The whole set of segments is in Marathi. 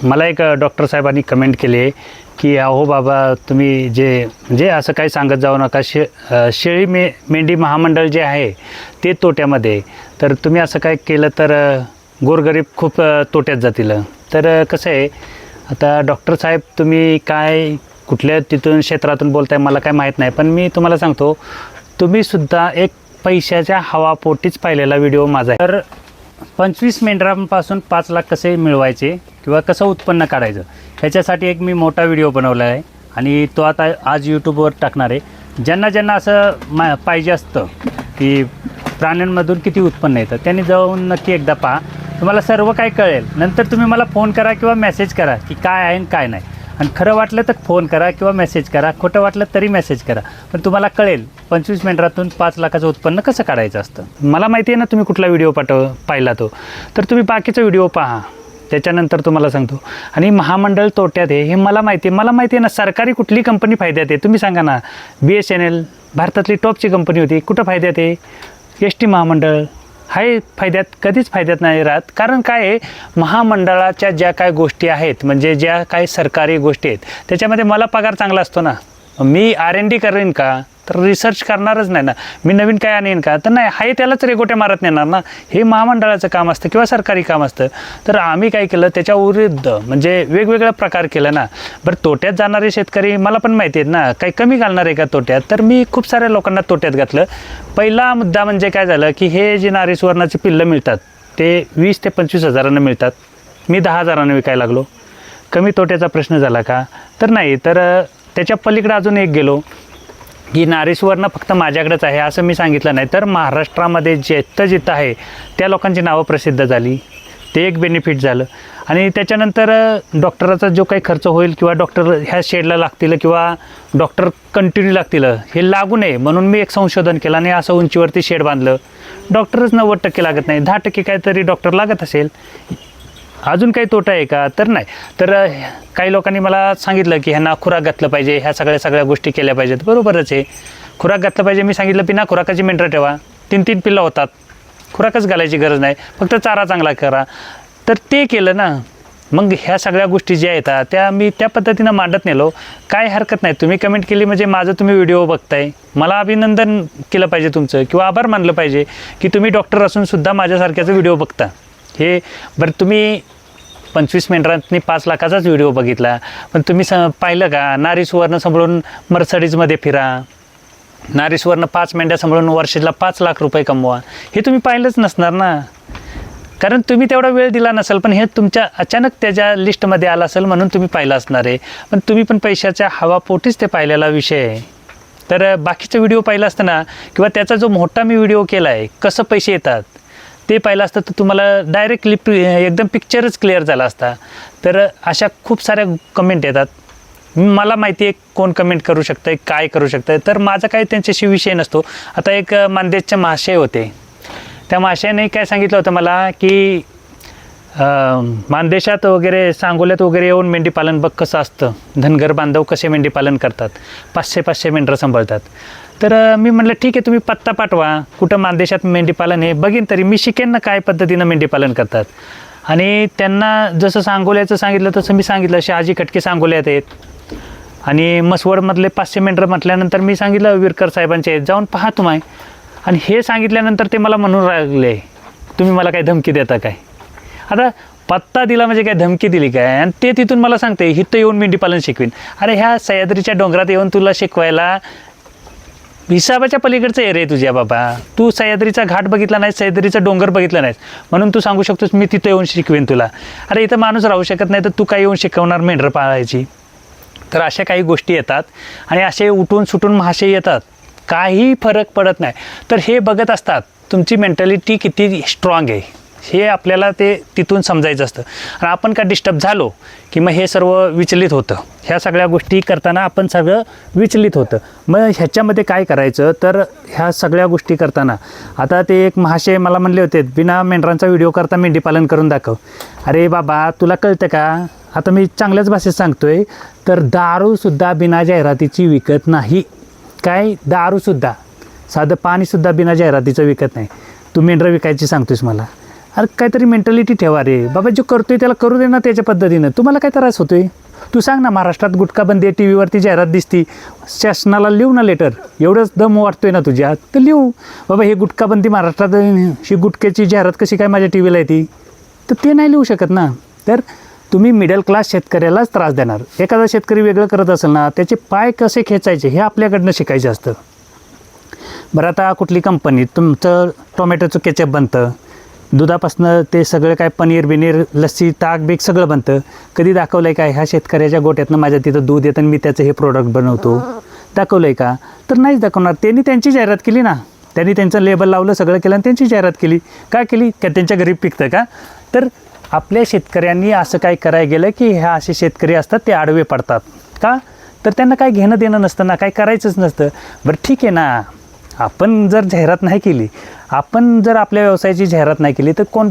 मला एक डॉक्टर साहेबांनी कमेंट केली आहे की अहो बाबा तुम्ही म्हणजे असं काही सांगत जाऊ नका. शेळी मेंढी महामंडळ जे आहे ते तोट्यामध्ये आहे. तर तुम्ही असं काय केलं तर गोरगरीब खूप तोट्यात जातील. तर कसं आहे आता डॉक्टर साहेब तुम्ही काय कुठल्या तिथून क्षेत्रातून बोलताय मला काय माहीत नाही, पण मी तुम्हाला सांगतो तुम्हीसुद्धा एक पैशाच्या हवापोटीच पाहिलेला व्हिडिओ माझा आहे. तर 25 मेंढरांपासून 5 लाख कसे मिळवायचे किंवा कसं उत्पन्न काढायचं ह्याच्यासाठी एक मी मोठा व्हिडिओ बनवला आहे आणि तो आता आज यूट्यूबवर टाकणार आहे. ज्यांना असं पाहिजे असतं की प्राण्यांमधून किती उत्पन्न येतं त्यांनी जाऊन नक्की एकदा पहा, तुम्हाला सर्व काय कळेल. नंतर तुम्ही मला फोन करा किंवा मेसेज करा की काय आहे आणि काय नाही. आणि खरं वाटलं तर फोन करा किंवा मेसेज करा, खोटं वाटलं तरी मेसेज करा, पण तुम्हाला कळेल 25 मेंढरातून 5 लाखाचं उत्पन्न कसं काढायचं असतं. मला माहिती आहे ना तुम्ही कुठला व्हिडिओ पाहिला तो, तर तुम्ही बाकीचा व्हिडिओ पहा, त्याच्यानंतर तुम्हाला सांगतो. आणि महामंडळ तोट्यात आहे हे मला माहिती आहे ना. सरकारी कुठली कंपनी फायद्यात आहे तुम्ही सांगा ना. BSNL भारतातली टॉपची कंपनी होती, कुठं फायद्यात आहे? ST महामंडळ हाय फायद्यात कधीच फायद्यात नाही राहत. कारण काय आहे महामंडळाच्या ज्या काय गोष्टी आहेत म्हणजे ज्या काही सरकारी गोष्टी आहेत त्याच्यामध्ये मला पगार चांगला असतो ना. मी R&D करेन का तर रिसर्च करणारच नाही ना. मी नवीन काय आणेन का तर नाही, हाय त्यालाच रेगोट्या मारत नेणार ना. हे महामंडळाचं काम असतं किंवा सरकारी काम असतं. तर आम्ही काय केलं त्याच्या विरुद्ध म्हणजे वेगवेगळ्या प्रकार केलं ना. बरं तोट्यात जाणारे शेतकरी मला पण माहिती आहेत ना, काही कमी घालणार आहे का तोट्यात, तर मी खूप साऱ्या लोकांना तोट्यात घातलं. पहिला मुद्दा म्हणजे काय झालं की हे जे नारी सुवर्णाची पिल्लं मिळतात ते 20 ते 25 हजारांना मिळतात. मी 10 हजारांना विकायला लागलो. कमी तोट्याचा प्रश्न झाला का तर नाही. तर त्याच्या पलीकडे अजून एक गेलो की नारी सुवर्ण फक्त माझ्याकडेच आहे असं मी सांगितलं नाही, तर महाराष्ट्रामध्ये जिथं आहे त्या लोकांची नावं प्रसिद्ध झाली. ते एक बेनिफिट झालं. आणि त्याच्यानंतर डॉक्टराचा जो काही खर्च होईल किंवा डॉक्टर ह्या शेडला लागतील किंवा डॉक्टर कंटिन्यू लागतील हे लागू नये म्हणून मी एक संशोधन केलं आणि असं उंचीवरती शेड बांधलं. डॉक्टरच 90% लागत नाही, 10% काहीतरी डॉक्टर लागत असेल. अजून काही तोटा आहे का तर नाही. तर काही लोकांनी मला सांगितलं की ह्यांना खुराक घातलं पाहिजे, ह्या सगळ्या गोष्टी केल्या पाहिजेत. बरोबरच आहे, खुराक घातलं पाहिजे. मी सांगितलं बिना खुराकाची मेंढरं ठेवा, 3 पिल्लं होतात, खुराकच घालायची गरज नाही, फक्त चारा चांगला करा. तर ते केलं ना. मग ह्या सगळ्या गोष्टी ज्या येतात त्या मी त्या पद्धतीनं मांडत नेलो. काय हरकत नाही, तुम्ही कमेंट केली म्हणजे माझं तुम्ही व्हिडिओ बघताय, मला अभिनंदन केलं पाहिजे तुमचं किंवा आभार मानलं पाहिजे की तुम्ही डॉक्टर असूनसुद्धा माझ्यासारख्याचं व्हिडिओ बघता. हे बरं तुम्ही 25 मेंढरांनी 5 लाखाचाच व्हिडिओ बघितला, पण तुम्ही पाहिलं का नारी सुवर्ण सांभाळून मर्सडीजमध्ये फिरा, नारी सुवर्ण 5 मेंढ्या सांभाळून वर्षाला 5 लाख रुपये कमवा, हे तुम्ही पाहिलंच नसणार ना. कारण तुम्ही तेवढा वेळ दिला नसेल, पण हे तुमच्या अचानक त्याच्या लिस्टमध्ये आलं असेल म्हणून तुम्ही पाहिलं असणार आहे. पण तुम्ही पण पैशाच्या हवापोटीच ते पाहिलेला विषय आहे. तर बाकीचा व्हिडिओ पाहिला असताना किंवा त्याचा जो मोठा मी व्हिडिओ केला आहे कसं पैसे येतात ते पाहिलं असतं तर तुम्हाला डायरेक्टली एकदम पिक्चरच क्लिअर झाला असता. तर अशा खूप साऱ्या कमेंट येतात. मला माहिती आहे कोण कमेंट करू शकतं आहे, काय करू शकतं आहे, तर माझा काही त्यांच्याशी विषय नसतो. आता एक मानदेशचे महाशय होते, त्या महाशयाने काय सांगितलं होतं मला की मानदेशात वगैरे सांगोल्यात वगैरे येऊन मेंढीपालन बघ कसं असतं, धनगर बांधव कसे मेंढीपालन करतात, 500 मेंढरं सांभाळतात. तर मी म्हटलं ठीक आहे तुम्ही पत्ता पाठवा कुठं मानदेशात मेंढीपालन आहे, बघीन तरी मी शिकेन ना काय पद्धतीनं मेंढीपालन करतात. आणि त्यांना जसं सांगोल्याचं सांगितलं तसं मी सांगितलं. शहाजी खटके सांगोल्यात आहेत आणि मसवडमधले 500 मेंढरं म्हटल्यानंतर मी सांगितलं विरकर साहेबांचे आहेत, जाऊन पहा तुम्ही. आणि हे सांगितल्यानंतर ते मला म्हणून राहिले तुम्ही मला काय धमकी देता काय. आता पत्ता दिला म्हणजे काय धमकी दिली काय, आणि ते तिथून मला सांगते इथं येऊन मेंढीपालन शिकवीन. अरे ह्या सह्याद्रीच्या डोंगरात येऊन तुला शिकवायला हिसाबाच्या पलीकडचं आहे रे तुझ्या बाबा. तू सह्याद्रीचा घाट बघितला नाहीस, सह्याद्रीचा डोंगर बघितला नाहीस म्हणून तू सांगू शकतोस मी तिथं येऊन शिकवेन तुला. अरे इथं माणूस राहू शकत नाही तर तू काय येऊन शिकवणार मेंढरं पाळायची. तर अशा काही गोष्टी येतात आणि असे उठून सुटून महाशय येतात, काही फरक पडत नाही. तर हे बघत असतात तुमची मेंटॅलिटी किती स्ट्रॉंग आहे हे आपल्याला ते तिथून समजायचं असतं. आणि आपण का डिस्टर्ब झालो की मग हे सर्व विचलित होतं. ह्या सगळ्या गोष्टी करताना आपण सगळं विचलित होतं. मग ह्याच्यामध्ये काय करायचं तर ह्या सगळ्या गोष्टी करताना आता ते एक महाशय मला म्हणले होते बिना मेंढरांचा व्हिडिओ करता मेंढीपालन करून दाखव. अरे बाबा तुला कळतं का, आता मी चांगल्याच भाषेत सांगतोय, तर दारूसुद्धा बिना जाहिरातीची विकत नाही. काय दारूसुद्धा, साधं पाणीसुद्धा बिना जाहिरातीचं विकत नाही. तू मेंढरं विकायची सांगतोस मला. अरे काहीतरी मेंटॅलिटी ठेवा रे बाबा, जो करतोय त्याला करू दे ना त्याच्या पद्धतीनं. तुम्हाला काय त्रास होतोय? तू सांग ना, महाराष्ट्रात गुटखा बंदी आहे, टी व्हीवरती जाहिरात दिसती, शासनाला लिहू ना लेटर. एवढंच दम वाटतोय ना तुझ्यात तर लिहू बाबा, हे गुटखा बंदी महाराष्ट्रात, ही गुटख्याची जाहिरात कशी काय माझ्या टी व्हीला येते, तर ते नाही लिहू शकत ना. तर तुम्ही मिडल क्लास शेतकऱ्यालाच त्रास देणार. एखादा शेतकरी वेगळं करत असेल ना, त्याचे पाय कसे खेचायचे हे आपल्याकडनं शिकायचं असतं. बरं, आता कुठली कंपनी तुमचं टोमॅटोचं केचप बनतं, दुधापासनं ते सगळं काय पनीर बिनीर लस्सी ताक बीक सगळं बनतं. कधी दाखवलं आहे काय ह्या शेतकऱ्याच्या गोट्यातनं माझ्या तिथं दूध येतं आणि मी त्याचं हे प्रोडक्ट बनवतो? दाखवलं आहे का? तर नाहीच दाखवणार. त्यांनी त्यांची जाहिरात केली ना, त्यांनी त्यांचं लेबल लावलं, सगळं केलं आणि त्यांची जाहिरात केली. का केली? का त्यांच्या घरी पिकतं का? तर आपल्या शेतकऱ्यांनी असं काय करायला गेलं की ह्या असे शेतकरी असतात ते आडवे पडतात. का? तर त्यांना काय घेणं देणं नसतं ना, काय करायचंच नसतं. बरं ठीक आहे ना, आपण जर जाहिरात नाही केली, आपण जर आपल्या व्यवसायाची जाहिरात नाही केली तर कोण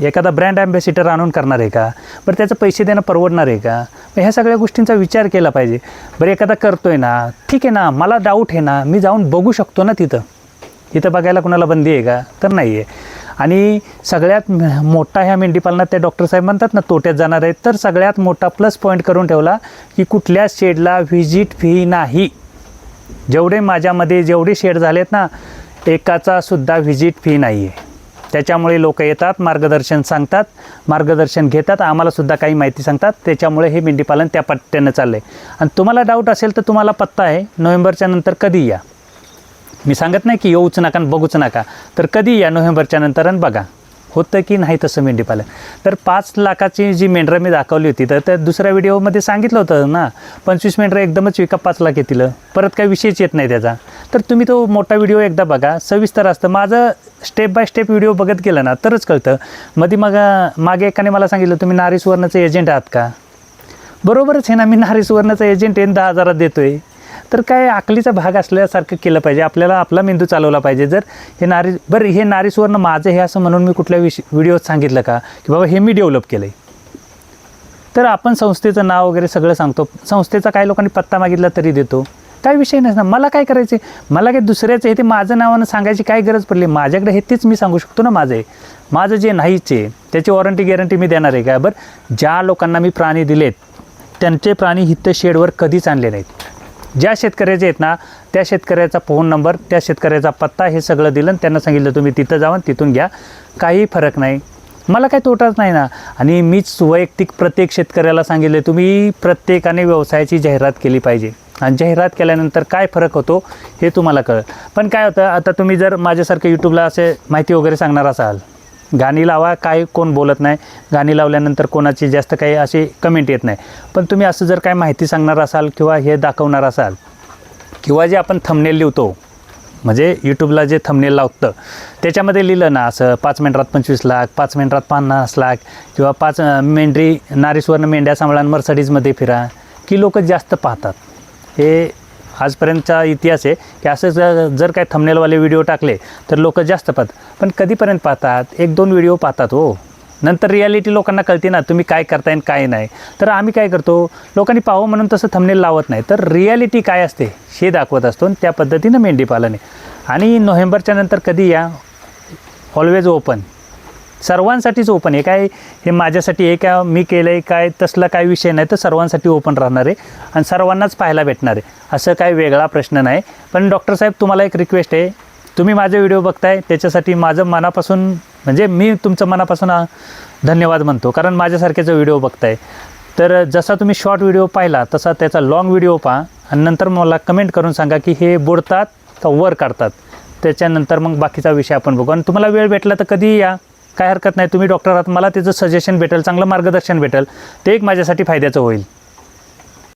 एखादा ब्रँड ॲम्बॅसिडर आणून करणार आहे का? बरं त्याचं पैसे देणं परवडणार आहे का? ह्या सगळ्या गोष्टींचा विचार केला पाहिजे. बरं एखादा करतो आहे ना, ठीक आहे ना, मला डाऊट आहे ना, मी जाऊन बघू शकतो ना तिथं बघायला कोणाला बंदी आहे का? तर नाही आहे. आणि सगळ्यात मोठा ह्या मेंढीपालनात त्या डॉक्टर साहेब म्हणतात ना तोट्यात जाणार आहेत, तर सगळ्यात मोठा प्लस पॉईंट करून ठेवला की कुठल्या शेडला व्हिजिट फी नाही. जेवढे माझ्यामध्ये जेवढे शेड झालेत ना, एकाचा सुद्धा व्हिजिट फी नाही आहे. त्याच्यामुळे लोक येतात, मार्गदर्शन सांगतात, मार्गदर्शन घेतात, आम्हालासुद्धा काही माहिती सांगतात. त्याच्यामुळे हे मेंढीपालन त्या पट्ट्यानं चाललं आहे. आणि तुम्हाला डाऊट असेल तर तुम्हाला पत्ता आहे, नोव्हेंबरच्या नंतर कधी या. मी सांगत नाही की येऊच नका आणि बघूच नका, तर कधी या नोव्हेंबरच्या नंतर आणि बघा होतं की नाही तसं मेंढीपालन. तर 5 लाखाची जी मेंढरं मी दाखवली होती, तर त्या दुसऱ्या व्हिडिओमध्ये सांगितलं होतं ना, 25 मेंढरं एकदमच विका 5 लाख येतील, परत काही विषयच येत नाही त्याचा. तर तुम्ही तो मोठा व्हिडिओ एकदा बघा, सविस्तर असतं. माझं स्टेप बाय स्टेप व्हिडिओ बघत गेलं ना तरच कळतं. मागे एकाने मला सांगितलं, तुम्ही नारी सुवर्णचे एजंट आहात का? बरोबरच आहे ना, मी नारी सुवर्णचा एजंट आहे, 10,000 देतो आहे. तर काय अकलीचा भाग असल्यासारखं केलं पाहिजे, आपल्याला आपला मेंदू चालवला पाहिजे. जर हे नारी सुवर्ण माझं हे असं म्हणून मी कुठल्या व्हिडिओत सांगितलं का की बाबा हे मी डेव्हलप केलं आहे? तर आपण संस्थेचं नाव वगैरे सगळं सांगतो, संस्थेचा काही लोकांनी पत्ता मागितला तरी देतो, काय विषय नाही ना. मला काय करायचे, मला काय दुसऱ्याचं हे ते माझं नावानं सांगायची काय गरज पडली? माझ्याकडे हे तेच मी सांगू शकतो ना. माझं जे नाहीच आहे त्याची वॉरंटी गॅरंटी मी देणार आहे का? बरं, ज्या लोकांना मी प्राणी दिलेत त्यांचे प्राणी हित शेडवर कधीच आणले नाहीत. ज्या शेतकऱ्याचे आहेत ना, त्या शेतकऱ्याचा फोन नंबर, त्या शेतकऱ्याचा पत्ता हे सगळं दिलं आणि त्यांना सांगितलं तुम्ही तिथं जाऊन तिथून घ्या, काही फरक नाही. मला काही तोटाच नाही ना. आणि मीच वैयक्तिक प्रत्येक शेतकऱ्याला सांगितलं, तुम्ही प्रत्येकाने व्यवसायाची जाहिरात केली पाहिजे आणि जाहिरात केल्यानंतर काय फरक होतो हे तुम्हाला कळेल. पण काय होतं, आता तुम्ही जर माझ्यासारखं यूट्यूबला असे माहिती वगैरे सांगणार असाल, गाणी लावा, काय कोण बोलत नाही, गाणी लावल्यानंतर कोणाची जास्त काही अशी कमेंट येत नाही. पण तुम्ही असं जर काय माहिती सांगणार असाल किंवा हे दाखवणार असाल किंवा जे आपण थंबनेल लिहितो, म्हणजे यूट्यूबला जे थंबनेल लावतं त्याच्यामध्ये लिहिलं ना असं 5 मिनिटात 25 लाख, 5 मिनिटात 50 लाख किंवा 5 मेंढरी नारी सुवर्ण मेंढ्या सांभाळा मर्सडीजमध्ये फिरा, की लोक जास्त पाहतात. हे आजपर्यंतचा इतिहास आहे की असं जर काय थंबनेलवाले व्हिडिओ टाकले तर लोक जास्त पाहतात. पण कधीपर्यंत पाहतात? 1-2 व्हिडिओ पाहतात हो. नंतर रियालिटी लोकांना कळते ना, तुम्ही काय करताय आणि काय नाही. तर आम्ही काय करतो, लोकांनी पाहावं म्हणून तसं थंबनेल लावत नाही, तर रियालिटी काय असते हे दाखवत असतो आणि त्या पद्धतीनं मेंढीपालन आहे. आणि नोव्हेंबरच्या नंतर कधी या, ऑलवेज ओपन, सर्वांसाठीच ओपन आहे. काय हे माझ्यासाठी आहे का मी केलं आहे काय तसला काय विषय नाही, तर सर्वांसाठी ओपन राहणार आहे आणि सर्वांनाच पाहायला भेटणार आहे, असं काय वेगळा प्रश्न नाही. पण डॉक्टर साहेब तुम्हाला एक रिक्वेस्ट आहे, तुम्ही माझे व्हिडिओ बघताय त्याच्यासाठी माझं मनापासून, म्हणजे मी तुमचं मनापासून धन्यवाद म्हणतो, कारण माझ्यासारख्याचा व्हिडिओ बघताय. तर जसा तुम्ही शॉर्ट व्हिडिओ पाहिला तसा त्याचा लाँग व्हिडिओ पहा आणि नंतर मला कमेंट करून सांगा की हे बुडतात का वर काढतात. त्याच्यानंतर मग बाकीचा विषय आपण बघू. आणि तुम्हाला वेळ भेटला तर कधीही या, काय हरकत नाही. तुम्ही डॉक्टर आहात, मला त्याचं सजेशन भेटेल, चांगलं मार्गदर्शन भेटेल, ते एक माझ्यासाठी फायद्याचं होईल.